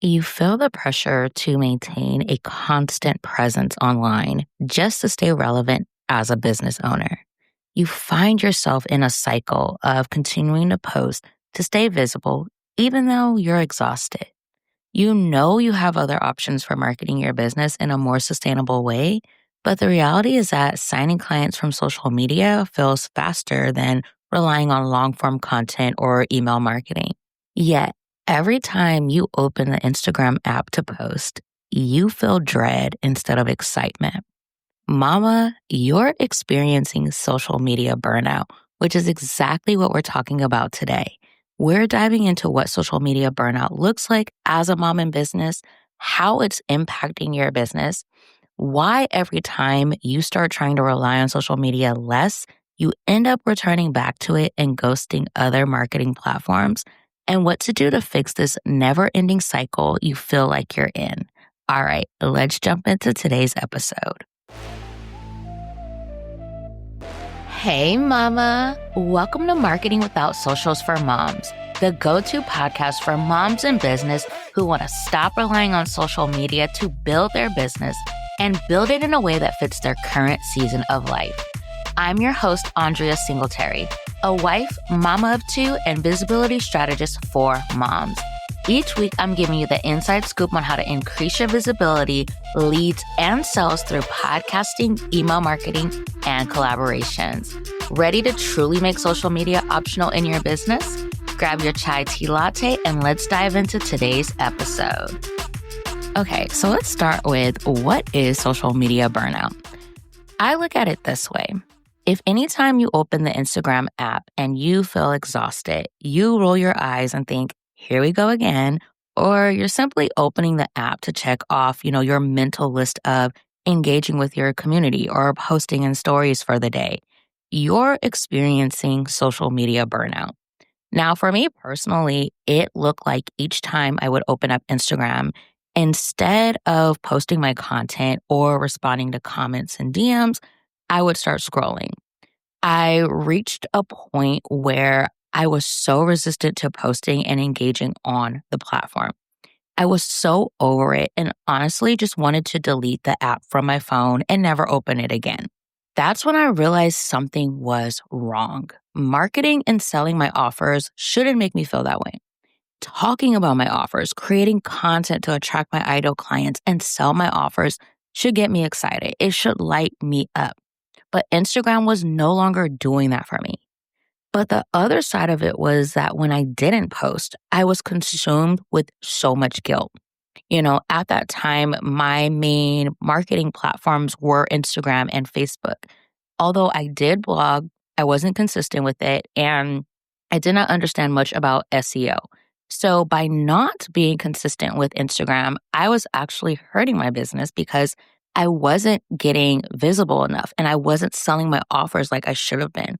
You feel the pressure to maintain a constant presence online just to stay relevant as a business owner. You find yourself in a cycle of continuing to post to stay visible, even though you're exhausted. You know you have other options for marketing your business in a more sustainable way, but the reality is that signing clients from social media feels faster than relying on long form content or email marketing. Yet, every time you open the Instagram app to post, you feel dread instead of excitement. Mama, you're experiencing social media burnout, which is exactly what we're talking about today. We're diving into what social media burnout looks like as a mom in business, how it's impacting your business, why every time you start trying to rely on social media less, you end up returning back to it and ghosting other marketing platforms, and what to do to fix this never ending cycle you feel like you're in. All right, let's jump into today's episode. Hey, Mama. Welcome to Marketing Without Socials for Moms, the go-to podcast for moms in business who want to stop relying on social media to build their business and build it in a way that fits their current season of life. I'm your host, Andrea Singletary, a wife, mama of two, and visibility strategist for moms. Each week, I'm giving you the inside scoop on how to increase your visibility, leads, and sales through podcasting, email marketing, and collaborations. Ready to truly make social media optional in your business? Grab your chai tea latte and let's dive into today's episode. Okay, so let's start with what is social media burnout? I look at it this way. If anytime you open the Instagram app and you feel exhausted, you roll your eyes and think, here we go again, or you're simply opening the app to check off, your mental list of engaging with your community or posting in stories for the day, you're experiencing social media burnout. Now, for me personally, it looked like each time I would open up Instagram, instead of posting my content or responding to comments and DMs, I would start scrolling. I reached a point where I was so resistant to posting and engaging on the platform. I was so over it and honestly just wanted to delete the app from my phone and never open it again. That's when I realized something was wrong. Marketing and selling my offers shouldn't make me feel that way. Talking about my offers, creating content to attract my ideal clients and sell my offers should get me excited. It should light me up. But Instagram was no longer doing that for me. But the other side of it was that when I didn't post, I was consumed with so much guilt. At that time, my main marketing platforms were Instagram and Facebook. Although I did blog, I wasn't consistent with it and I did not understand much about SEO. So by not being consistent with Instagram, I was actually hurting my business because I wasn't getting visible enough and I wasn't selling my offers like I should have been.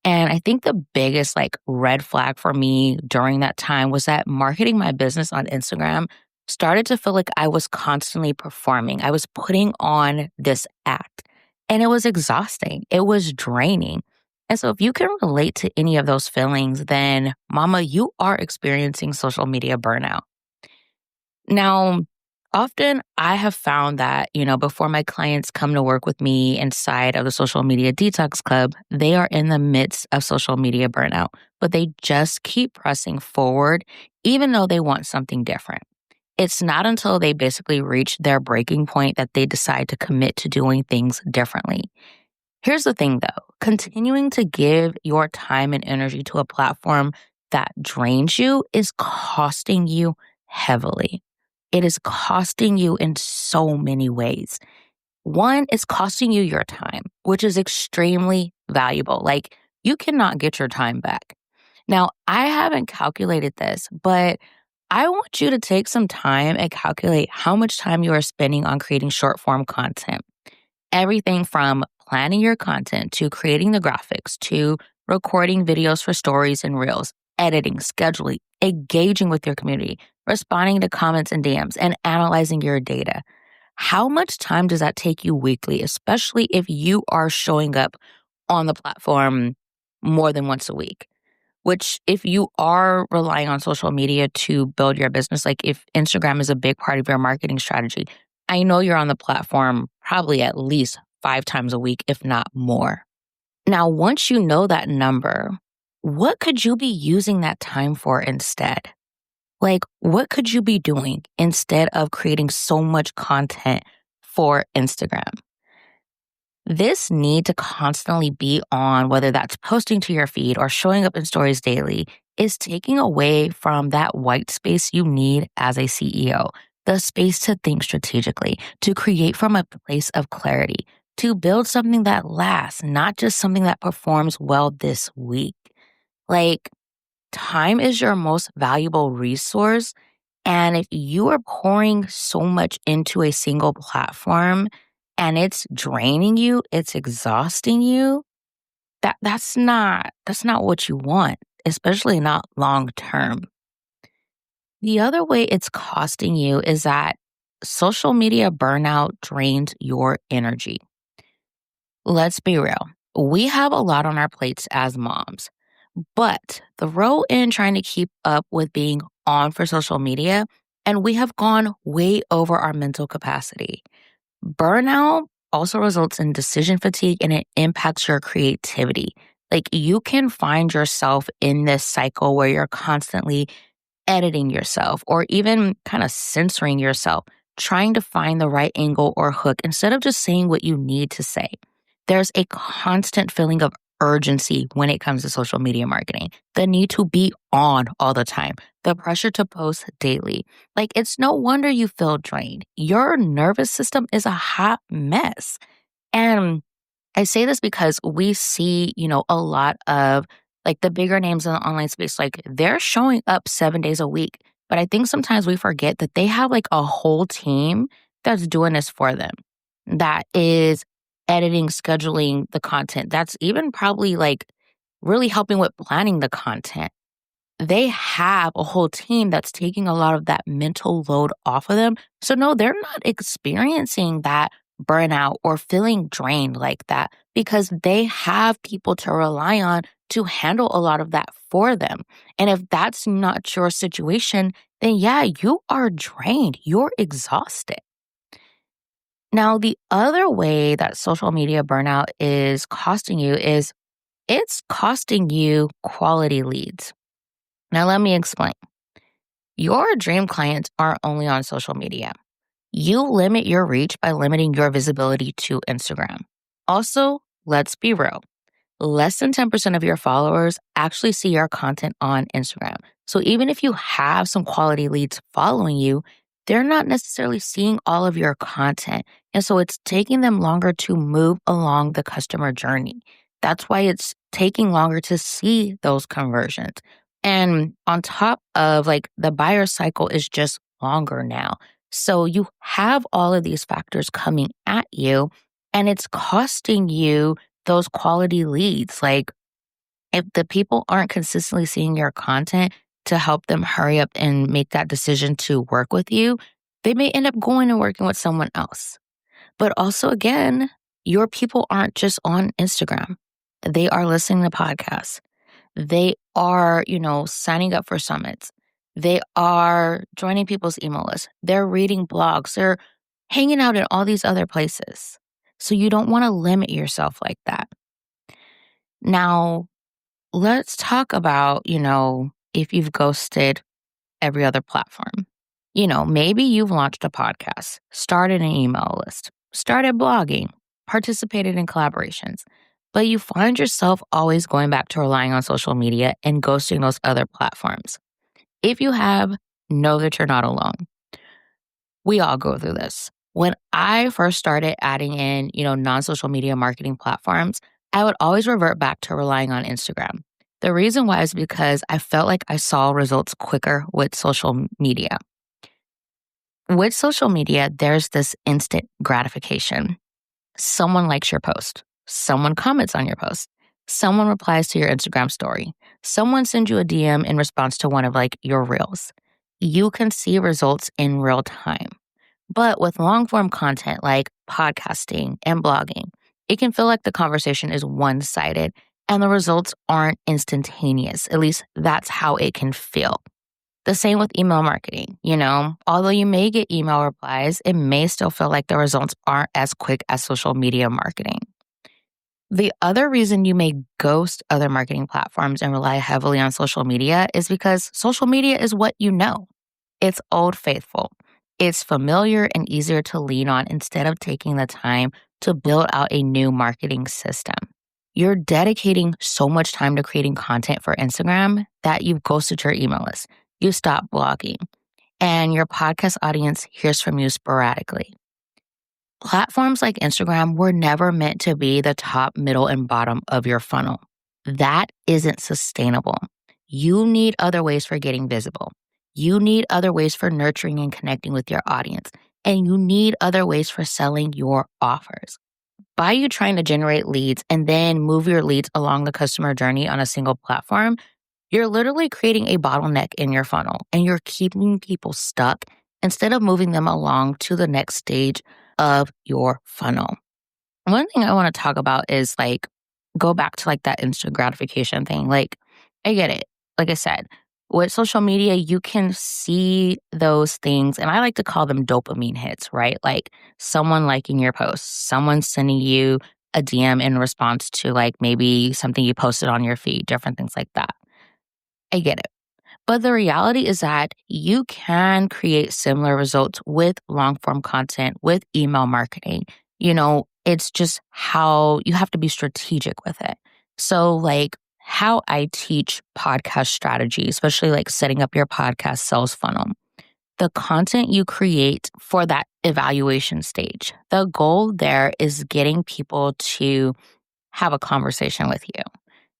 And I think the biggest red flag for me during that time was that marketing my business on Instagram started to feel like I was constantly performing. I was putting on this act and it was exhausting. It was draining. And so if you can relate to any of those feelings, then mama, you are experiencing social media burnout. Now, often I have found that, before my clients come to work with me inside of the Social Media Detox Club, they are in the midst of social media burnout, but they just keep pressing forward, even though they want something different. It's not until they basically reach their breaking point that they decide to commit to doing things differently. Here's the thing though, continuing to give your time and energy to a platform that drains you is costing you heavily. It is costing you in so many ways. One, it's costing you your time, which is extremely valuable. You cannot get your time back. Now, I haven't calculated this, but I want you to take some time and calculate how much time you are spending on creating short form content. Everything from planning your content to creating the graphics to recording videos for stories and reels, editing, scheduling, engaging with your community, responding to comments and DMs, and analyzing your data. How much time does that take you weekly, especially if you are showing up on the platform more than once a week? which if you are relying on social media to build your business, like if Instagram is a big part of your marketing strategy, I know you're on the platform probably at least 5 times a week, if not more. Now, once you know that number, what could you be using that time for instead? Like, what could you be doing instead of creating so much content for Instagram? This need to constantly be on, whether that's posting to your feed or showing up in stories daily, is taking away from that white space you need as a CEO, the space to think strategically, to create from a place of clarity, to build something that lasts, not just something that performs well this week. Like, time is your most valuable resource. And if you are pouring so much into a single platform and it's draining you, it's exhausting you, that's not what you want, especially not long term. The other way it's costing you is that social media burnout drains your energy. Let's be real. We have a lot on our plates as moms. But the row in trying to keep up with being on for social media, and we have gone way over our mental capacity. Burnout also results in decision fatigue and it impacts your creativity. Like you can find yourself in this cycle where you're constantly editing yourself or even kind of censoring yourself, trying to find the right angle or hook instead of just saying what you need to say. There's a constant feeling of urgency when it comes to social media marketing, the need to be on all the time, the pressure to post daily. Like, it's no wonder you feel drained. Your nervous system is a hot mess. And I say this because we see, a lot of like the bigger names in the online space, like they're showing up 7 days a week. But I think sometimes we forget that they have like a whole team that's doing this for them, that is editing, scheduling the content. That's even probably like really helping with planning the content. They have a whole team that's taking a lot of that mental load off of them. So, no, they're not experiencing that burnout or feeling drained like that because they have people to rely on to handle a lot of that for them. And if that's not your situation, then yeah, you are drained. You're exhausted. Now, the other way that social media burnout is costing you is it's costing you quality leads. Now, let me explain. Your dream clients aren't only on social media. You limit your reach by limiting your visibility to Instagram. Also, let's be real. Less than 10% of your followers actually see your content on Instagram. So even if you have some quality leads following you, they're not necessarily seeing all of your content. And so it's taking them longer to move along the customer journey. That's why it's taking longer to see those conversions. And on top of like the buyer cycle is just longer now. So you have all of these factors coming at you and it's costing you those quality leads. Like if the people aren't consistently seeing your content to help them hurry up and make that decision to work with you, they may end up going and working with someone else. But also, again, your people aren't just on Instagram. They are listening to podcasts. They are, signing up for summits. They are joining people's email lists. They're reading blogs. They're hanging out in all these other places. So you don't want to limit yourself like that. Now, let's talk about, if you've ghosted every other platform. Maybe you've launched a podcast, started an email list, started blogging, participated in collaborations, but you find yourself always going back to relying on social media and ghosting those other platforms. If you have, know that you're not alone. We all go through this. When I first started adding in, non-social media marketing platforms, I would always revert back to relying on Instagram. The reason why is because I felt like I saw results quicker with social media. With social media, there's this instant gratification. Someone likes your post. Someone comments on your post. Someone replies to your Instagram story. Someone sends you a DM in response to one of like your reels. You can see results in real time. But with long form content like podcasting and blogging, it can feel like the conversation is one-sided and the results aren't instantaneous. At least that's how it can feel. The same with email marketing. Although you may get email replies, it may still feel like the results aren't as quick as social media marketing. The other reason you may ghost other marketing platforms and rely heavily on social media is because social media is what you know. It's old faithful. It's familiar and easier to lean on instead of taking the time to build out a new marketing system. You're dedicating so much time to creating content for Instagram that you've ghosted your email list. You stop blogging, and your podcast audience hears from you sporadically. Platforms like Instagram were never meant to be the top, middle, and bottom of your funnel. That isn't sustainable. You need other ways for getting visible. You need other ways for nurturing and connecting with your audience. And you need other ways for selling your offers. By you trying to generate leads and then move your leads along the customer journey on a single platform, you're literally creating a bottleneck in your funnel and you're keeping people stuck instead of moving them along to the next stage of your funnel. One thing I want to talk about is go back to that instant gratification thing. I get it. Like I said, with social media, you can see those things, and I like to call them dopamine hits, right? Like someone liking your post, someone sending you a DM in response to maybe something you posted on your feed, different things like that. I get it. But the reality is that you can create similar results with long form content, with email marketing. It's just how you have to be strategic with it. So, how I teach podcast strategy, especially setting up your podcast sales funnel, the content you create for that evaluation stage, the goal there is getting people to have a conversation with you.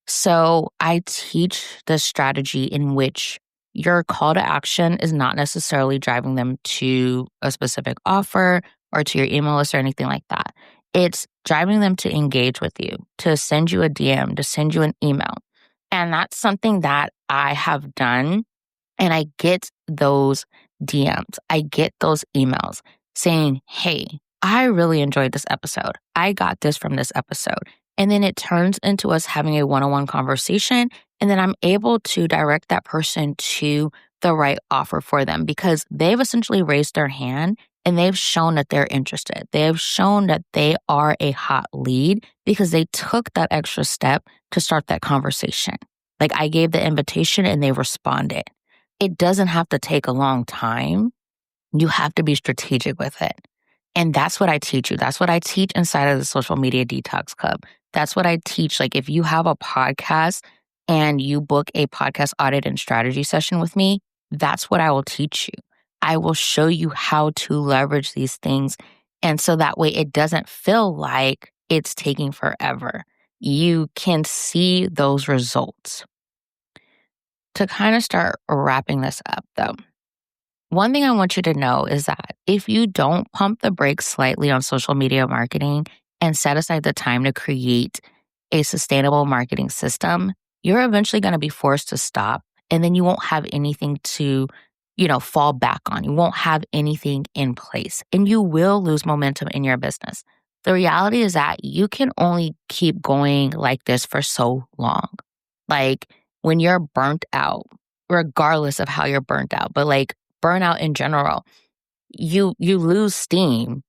So I teach the strategy in which your call to action is not necessarily driving them to a specific offer or to your email list or anything like that. It's driving them to engage with you, to send you a DM, to send you an email. And that's something that I have done. And I get those DMs, I get those emails saying, hey, I really enjoyed this episode. I got this from this episode. And then it turns into us having a one-on-one conversation. And then I'm able to direct that person to the right offer for them because they've essentially raised their hand and they've shown that they're interested. They have shown that they are a hot lead because they took that extra step to start that conversation. I gave the invitation and they responded. It doesn't have to take a long time. You have to be strategic with it. And that's what I teach you. That's what I teach inside of the Social Media Detox Club. That's what I teach. If you have a podcast and you book a podcast audit and strategy session with me, that's what I will teach you. I will show you how to leverage these things. And so that way it doesn't feel like it's taking forever. You can see those results. To kind of start wrapping this up though, one thing I want you to know is that if you don't pump the brakes slightly on social media marketing and set aside the time to create a sustainable marketing system, you're eventually going to be forced to stop. And then you won't have anything to, fall back on. You won't have anything in place and you will lose momentum in your business. The reality is that you can only keep going like this for so long. When you're burnt out, regardless of how you're burnt out, but burnout in general, you lose steam.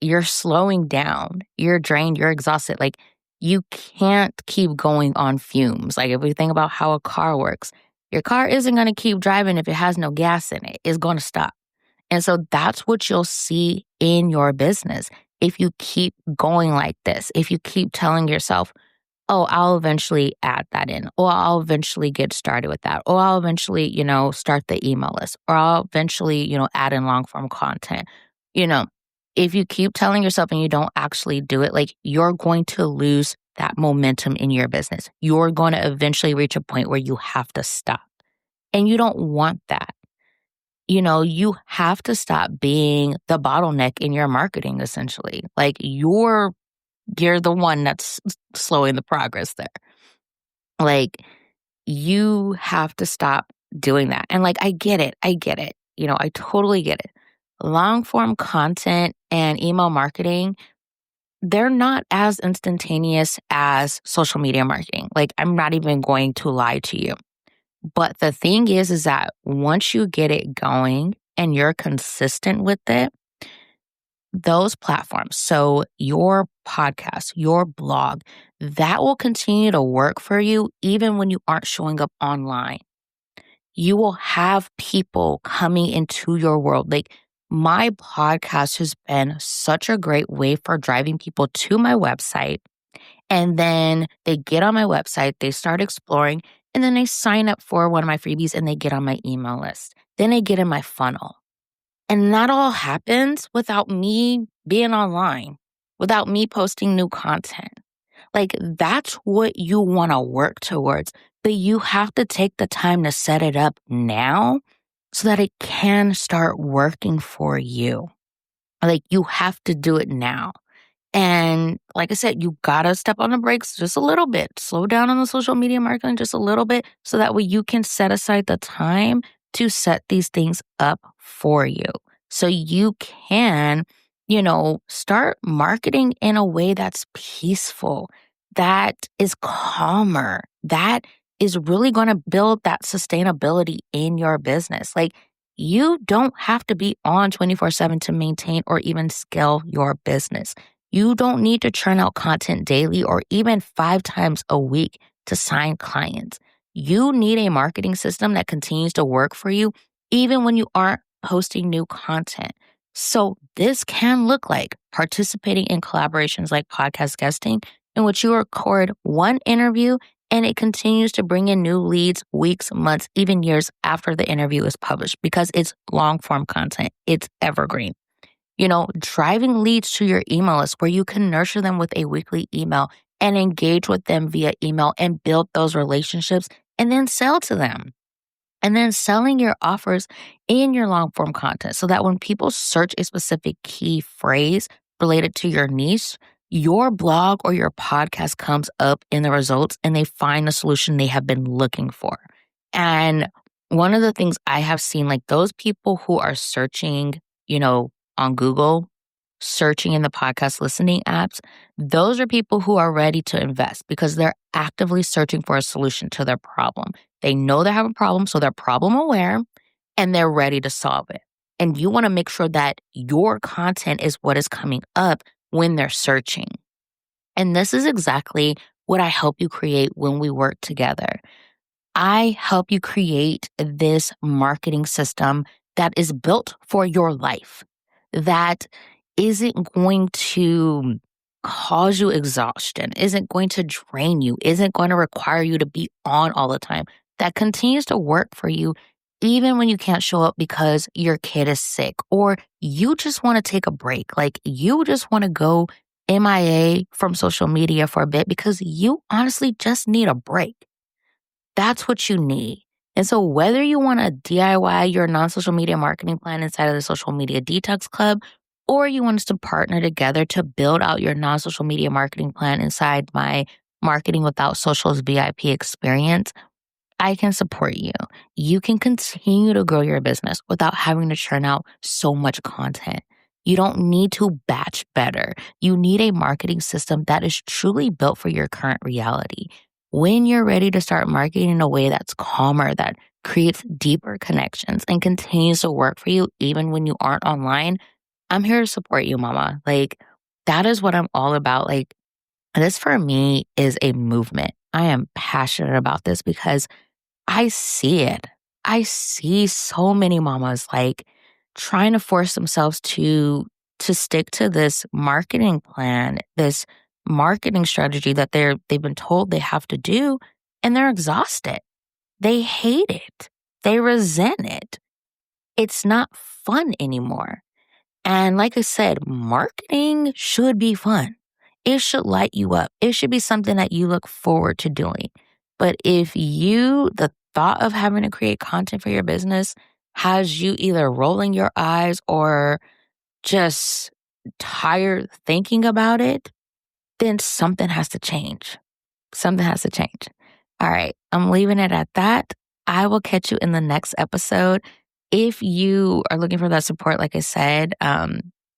You're slowing down, you're drained, you're exhausted. You can't keep going on fumes. If we think about how a car works, your car isn't going to keep driving if it has no gas in it. It's going to stop. And so that's what you'll see in your business. If you keep going like this, if you keep telling yourself, oh, I'll eventually add that in, or I'll eventually get started with that, or I'll eventually, start the email list, or I'll eventually, add in long form content. If you keep telling yourself and you don't actually do it, you're going to lose that momentum in your business. You're going to eventually reach a point where you have to stop. And you don't want that. You have to stop being the bottleneck in your marketing, essentially. You're the one that's slowing the progress there. You have to stop doing that. And I get it. I totally get it. Long form content and email marketing, they're not as instantaneous as social media marketing. Like, I'm not even going to lie to you. But the thing is that once you get it going and you're consistent with it, those platforms, so your podcast, your blog, that will continue to work for you even when you aren't showing up online. You will have people coming into your world. Like, my podcast has been such a great way for driving people to my website. And then they get on my website, they start exploring, and then they sign up for one of my freebies and they get on my email list. Then they get in my funnel. And that all happens without me being online, without me posting new content. Like, that's what you want to work towards, but you have to take the time to set it up now so that it can start working for you. Like, you have to do it now. And like I said, you gotta step on the brakes just a little bit. Slow down on the social media marketing just a little bit so that way you can set aside the time to set these things up for you. So you can, start marketing in a way that's peaceful, that is calmer, that is really going to build that sustainability in your business. Like, you don't have to be on 24/7 to maintain or even scale your business. You don't need to churn out content daily or even 5 times a week to sign clients. You need a marketing system that continues to work for you even when you aren't posting new content. So this can look like participating in collaborations like podcast guesting, in which you record one interview and it continues to bring in new leads weeks, months, even years after the interview is published because it's long form content. It's evergreen. Driving leads to your email list where you can nurture them with a weekly email and engage with them via email and build those relationships and then sell to them. And then selling your offers in your long form content so that when people search a specific key phrase related to your niche, your blog or your podcast comes up in the results and they find the solution they have been looking for. And one of the things I have seen, like those people who are searching, on Google, searching in the podcast listening apps, those are people who are ready to invest because they're actively searching for a solution to their problem. They know they have a problem, so they're problem aware and they're ready to solve it. And you want to make sure that your content is what is coming up when they're searching. And this is exactly what I help you create when we work together. I help you create this marketing system that is built for your life, that isn't going to cause you exhaustion, isn't going to drain you, isn't going to require you to be on all the time, that continues to work for you even when you can't show up because your kid is sick or you just want to take a break. Like, you just want to go MIA from social media for a bit because you honestly just need a break. That's what you need. And so whether you want to DIY your non-social media marketing plan inside of the Social Media Detox Club, or you want us to partner together to build out your non-social media marketing plan inside my Marketing Without Socials VIP experience, I can support you. You can continue to grow your business without having to churn out so much content. You don't need to batch better. You need a marketing system that is truly built for your current reality. When you're ready to start marketing in a way that's calmer, that creates deeper connections and continues to work for you even when you aren't online, I'm here to support you, mama. Like, that is what I'm all about. Like, this for me is a movement. I am passionate about this because I see it. I see so many mamas like trying to force themselves to stick to this marketing plan, this marketing strategy that they've been told they have to do, and they're exhausted. They hate it. They resent it. It's not fun anymore. And like I said, marketing should be fun. It should light you up. It should be something that you look forward to doing. But if the thought of having to create content for your business has you either rolling your eyes or just tired thinking about it, then something has to change. Something has to change. All right, I'm leaving it at that. I will catch you in the next episode. If you are looking for that support, like I said,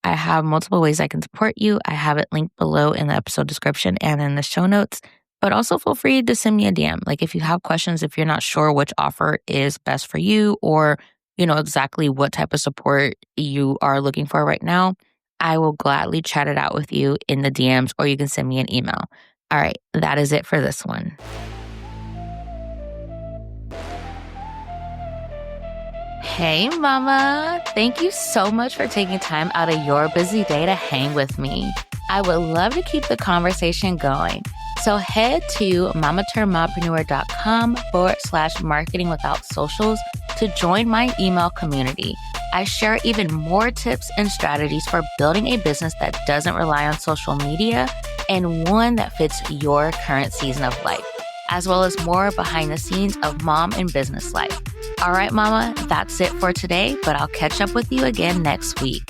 I have multiple ways I can support you. I have it linked below in the episode description and in the show notes. But also feel free to send me a DM. Like if you have questions, if you're not sure which offer is best for you or exactly what type of support you are looking for right now, I will gladly chat it out with you in the DMs or you can send me an email. All right, that is it for this one. Hey, Mama. Thank you so much for taking time out of your busy day to hang with me. I would love to keep the conversation going. So head to mamaturnedmompreneur.com/marketing without socials to join my email community. I share even more tips and strategies for building a business that doesn't rely on social media and one that fits your current season of life, as well as more behind the scenes of mom and business life. All right, Mama, that's it for today, but I'll catch up with you again next week.